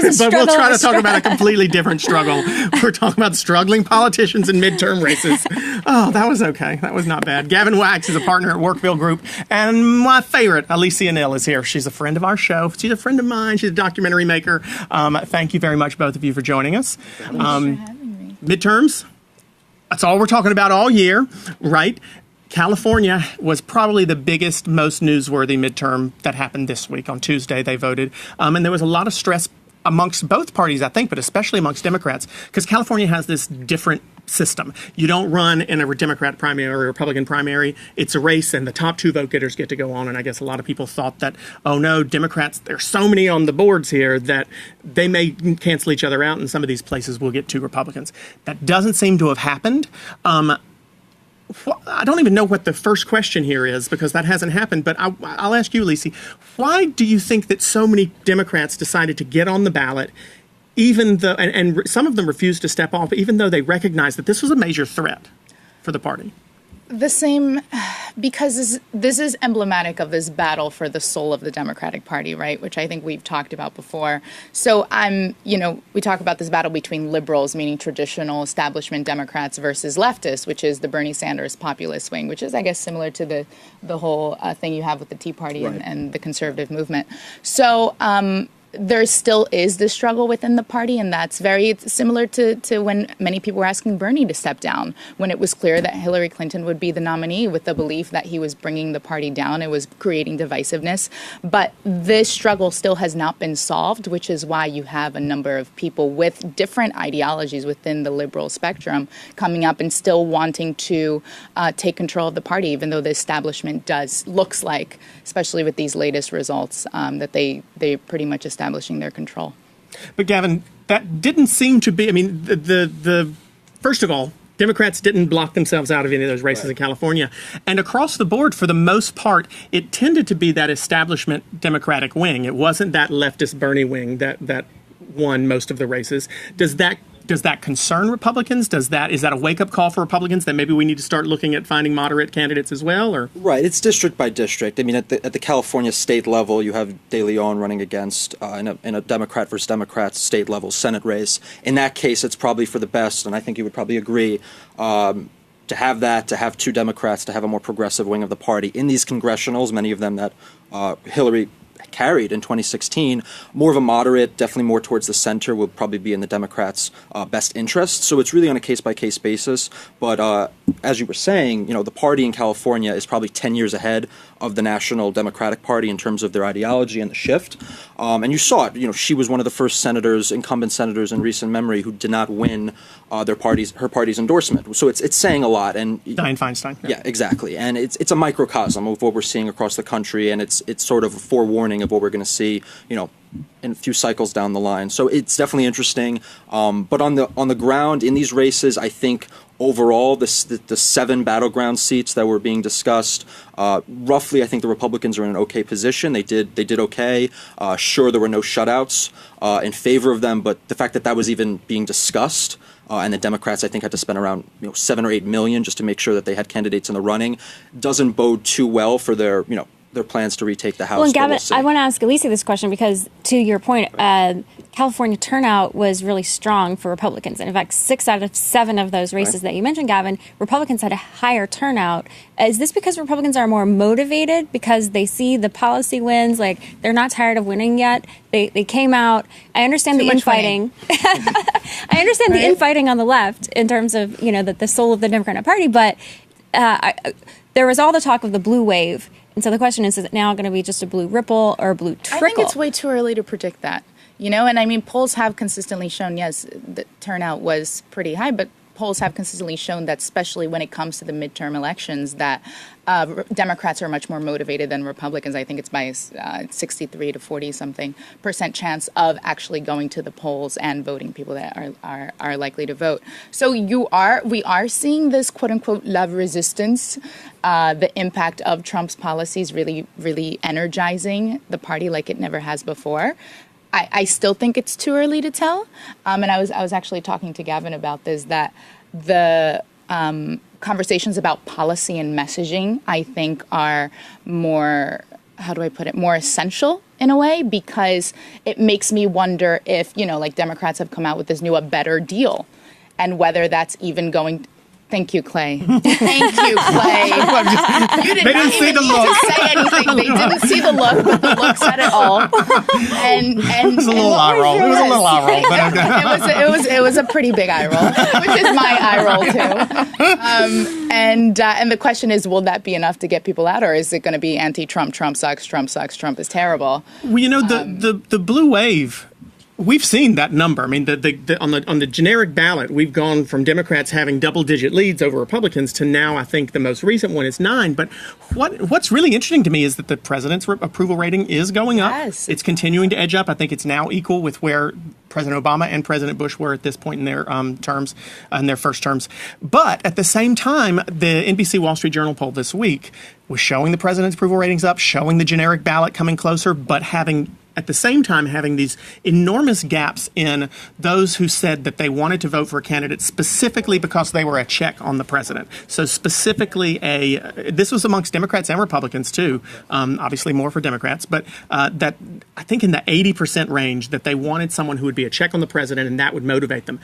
That was a struggle. But we'll try to talk about a completely different struggle. We're talking about struggling politicians in midterm races. Oh, that was okay. That was not bad. Gavin Wax is a partner at Workville Group. And my favorite, Alicia Neal, is here. She's a friend of our show. She's a friend of mine. She's a documentary maker. Thank you very much, both of you, for joining us. Thanks for having me. Midterms, that's all we're talking about all year, right? California was probably the biggest, most newsworthy midterm that happened this week. On Tuesday, they voted. And there was a lot of stress amongst both parties, I think, but especially amongst Democrats, because California has this different system. You don't run in a Democrat primary or a Republican primary. It's a race, and the top two vote getters get to go on. And I guess a lot of people thought that, oh no, Democrats, there's so many on the boards here that they may cancel each other out, and some of these places will get two Republicans. That doesn't seem to have happened. I don't even know what the first question here is, because that hasn't happened, but I'll ask you, Lisi, why do you think that so many Democrats decided to get on the ballot, even though, and some of them refused to step off, even though they recognized that this was a major threat for the party? The same, because this is emblematic of this battle for the soul of the Democratic Party, right? Which I think we've talked about before. So we talk about this battle between liberals, meaning traditional establishment Democrats, versus leftists, which is the Bernie Sanders populist wing, which is, I guess, similar to the whole thing you have with the Tea Party right. and the conservative movement. So, there still is this struggle within the party, and that's very similar to when many people were asking Bernie to step down, when it was clear that Hillary Clinton would be the nominee, with the belief that he was bringing the party down. It was creating divisiveness. But this struggle still has not been solved, which is why you have a number of people with different ideologies within the liberal spectrum coming up and still wanting to take control of the party, even though the establishment looks like, especially with these latest results, that they pretty much establishing their control. But Gavin, that didn't seem to be, I mean, the first of all, Democrats didn't block themselves out of any of those races in California. And across the board, for the most part, it tended to be that establishment Democratic wing. It wasn't that leftist Bernie wing that won most of the races. Does that concern Republicans? Is that a wake-up call for Republicans that maybe we need to start looking at finding moderate candidates as well? Or Right, it's district by district. I mean, at the California state level, you have De Leon running against in a Democrat versus Democrat state level Senate race. In that case, it's probably for the best, and I think you would probably agree, to have two Democrats, to have a more progressive wing of the party. In these congressionals, many of them that Hillary carried in 2016, more of a moderate, definitely more towards the center, will probably be in the Democrats' best interest. So it's really on a case-by-case basis. But as you were saying, the party in California is probably 10 years ahead of the National Democratic Party in terms of their ideology and the shift. And you saw it. She was one of the first incumbent senators in recent memory who did not win her party's endorsement. So it's saying a lot. And Dianne Feinstein. Yeah, exactly. And it's a microcosm of what we're seeing across the country, and it's sort of a forewarning of what we're going to see, in a few cycles down the line. So it's definitely interesting. But on the ground in these races, I think overall the 7 battleground seats that were being discussed, roughly, I think the Republicans are in an okay position. They did okay. Sure, there were no shutouts in favor of them, but the fact that was even being discussed. And the Democrats, I think, had to spend around $7 or $8 million just to make sure that they had candidates in the running, doesn't bode too well for their plans to retake the House. Well, and Gavin, I want to ask Alicia this question because, to your point, California turnout was really strong for Republicans. And in fact, 6 out of 7 of those races that you mentioned, Gavin, Republicans had a higher turnout. Is this because Republicans are more motivated because they see the policy wins, like they're not tired of winning yet? They came out. I understand the infighting. I understand the infighting on the left in terms of, the soul of the Democratic Party, but there was all the talk of the blue wave. And so the question is it now going to be just a blue ripple or a blue trickle? I think it's way too early to predict that, and I mean, polls have consistently shown, yes, the turnout was pretty high, but polls have consistently shown that, especially when it comes to the midterm elections, that Democrats are much more motivated than Republicans. I think it's by 63 to 40-something% chance of actually going to the polls and voting, people that are likely to vote. So we are seeing this quote-unquote love resistance, the impact of Trump's policies really, really energizing the party like it never has before. I still think it's too early to tell. And I was actually talking to Gavin about this, that the conversations about policy and messaging, I think, are more, how do I put it, more essential in a way, because it makes me wonder if, like Democrats have come out with this new, a better deal, and whether that's even going. Thank you, Clay. Thank you, Clay. You did not even need to say anything. They didn't see the look, but the look said it all. And it was a little eye roll. It was a little eye roll. It was a pretty big eye roll, which is my eye roll too. And the question is, will that be enough to get people out, or is it going to be anti-Trump? Trump sucks. Trump sucks. Trump is terrible. Well, the blue wave. We've seen that number. I mean, on the generic ballot, we've gone from Democrats having double-digit leads over Republicans to now, I think the most recent one is 9. But what's really interesting to me is that the president's approval rating is going up. Yes. It's continuing to edge up. I think it's now equal with where President Obama and President Bush were at this point in their terms, in their first terms. But at the same time, the NBC Wall Street Journal poll this week was showing the president's approval ratings up, showing the generic ballot coming closer, but at the same time having these enormous gaps in those who said that they wanted to vote for a candidate specifically because they were a check on the president. So specifically this was amongst Democrats and Republicans too, obviously more for Democrats, but that I think in the 80% range that they wanted someone who would be a check on the president and that would motivate them.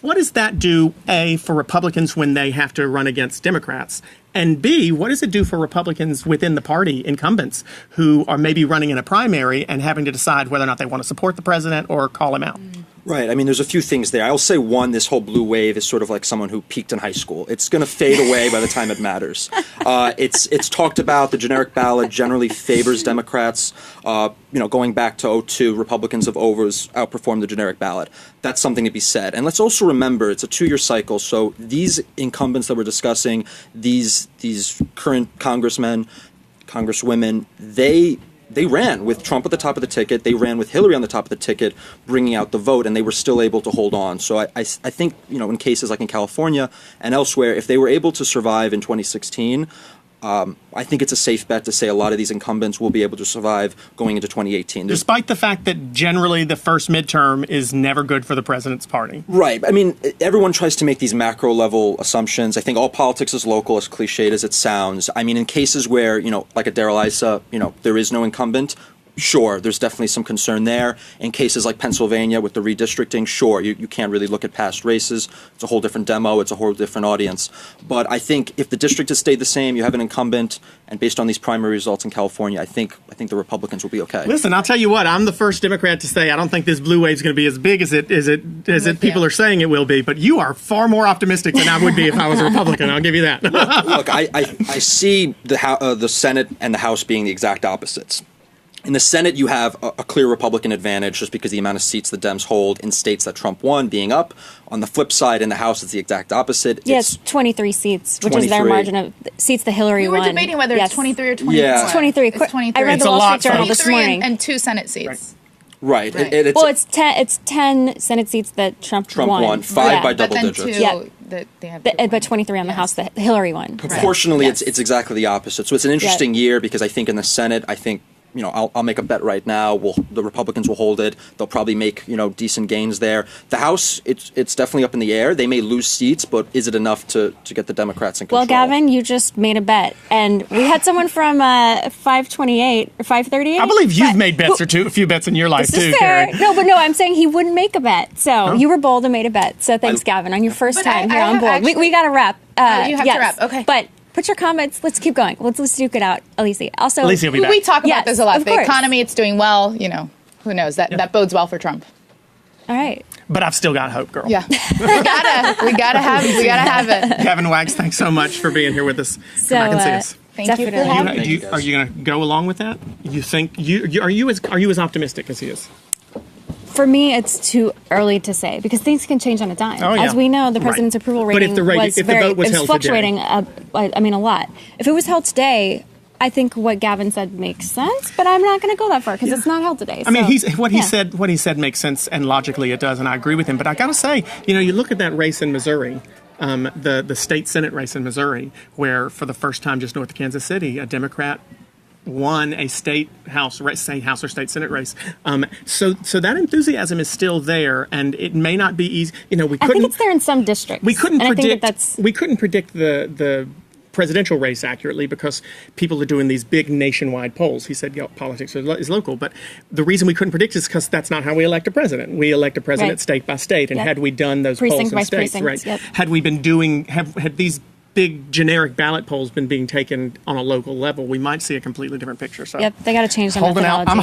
What does that do, A, for Republicans when they have to run against Democrats? And B, what does it do for Republicans within the party, incumbents, who are maybe running in a primary and having to decide whether or not they want to support the president or call him out? Right. I mean, there's a few things there. I'll say one, this whole blue wave is sort of like someone who peaked in high school. It's going to fade away by the time it matters. It's talked about. The generic ballot generally favors Democrats. Going back to 2002, Republicans have outperformed the generic ballot. That's something to be said. And let's also remember, it's a 2-year cycle. So these incumbents that we're discussing, these current congressmen, congresswomen, they ran with Trump at the top of the ticket. They ran with Hillary on the top of the ticket, bringing out the vote, and they were still able to hold on. So I think, in cases like in California and elsewhere, if they were able to survive in 2016, I think it's a safe bet to say a lot of these incumbents will be able to survive going into 2018. Despite the fact that generally the first midterm is never good for the president's party. Right. I mean, everyone tries to make these macro level assumptions. I think all politics is local, as cliched as it sounds. I mean, in cases where, like at Darrell Issa, there is no incumbent, sure, there's definitely some concern there. In cases like Pennsylvania with the redistricting, sure, you can't really look at past races. It's a whole different demo. It's a whole different audience. But I think if the district has stayed the same, you have an incumbent, and based on these primary results in California, I think the Republicans will be okay. Listen, I'll tell you what, I'm the first Democrat to say I don't think this blue wave is going to be as big as people are saying it will be. But you are far more optimistic than I would be if I was a Republican. I'll give you that. Look, I see the Senate and the House being the exact opposites. In the Senate, you have a clear Republican advantage just because the amount of seats the Dems hold in states that Trump won being up. On the flip side, in the House, it's the exact opposite. Yes, 23 seats, which is their margin of seats the Hillary won. We were debating whether it's 23 or 24. Yeah. It's 23. It's 23. I read the Wall Street Journal this morning. And 2 Senate seats. Right. It's 10 Senate seats that Trump won. 5 by double digits. But 23 on the House that Hillary won. Proportionally, it's exactly the opposite. So it's an interesting year because I think in the Senate, I'll make a bet right now. The Republicans will hold it. They'll probably make decent gains there. The House, it's definitely up in the air. They may lose seats, but is it enough to get the Democrats in control? Well, Gavin, you just made a bet, and we had someone from 528 or 538. I believe you've made bets a few bets in your life too, Carrie. No, I'm saying he wouldn't make a bet. So you were bold and made a bet. So thanks, Gavin, on your first time here on board. We got to wrap. You have to wrap. Okay, but. Put your comments. Let's keep going. Let's duke it out, Alicia. Also, Alicia will be back. We talk about this a lot. The course. economy, it's doing well. Who knows? That bodes well for Trump. All right. But I've still got hope, girl. Yeah, we gotta have it. Gavin Wax, thanks so much for being here with us. So, come back and see us. Thank you for having me. Are you going to go along with that? You think are you as optimistic as he is? For me, it's too early to say because things can change on a dime. Oh, yeah. As we know, the president's approval rating was fluctuating. A lot. If it was held today, I think what Gavin said makes sense, but I'm not going to go that far because it's not held today. I mean, what he said makes sense, and logically it does, and I agree with him. But I got to say, you look at that race in Missouri. The state Senate race in Missouri, where for the first time just north of Kansas City, a Democrat won a state house or state Senate race. So that enthusiasm is still there, and it may not be easy. I think it's there in some districts. We couldn't predict the presidential race accurately because people are doing these big nationwide polls. He said, politics is local. But the reason we couldn't predict is because that's not how we elect a president. We elect a president state by state. And had we done those precinct polls in states, had we been doing, had these big generic ballot polls been being taken on a local level, we might see a completely different picture. So they got to change the holding out. methodology.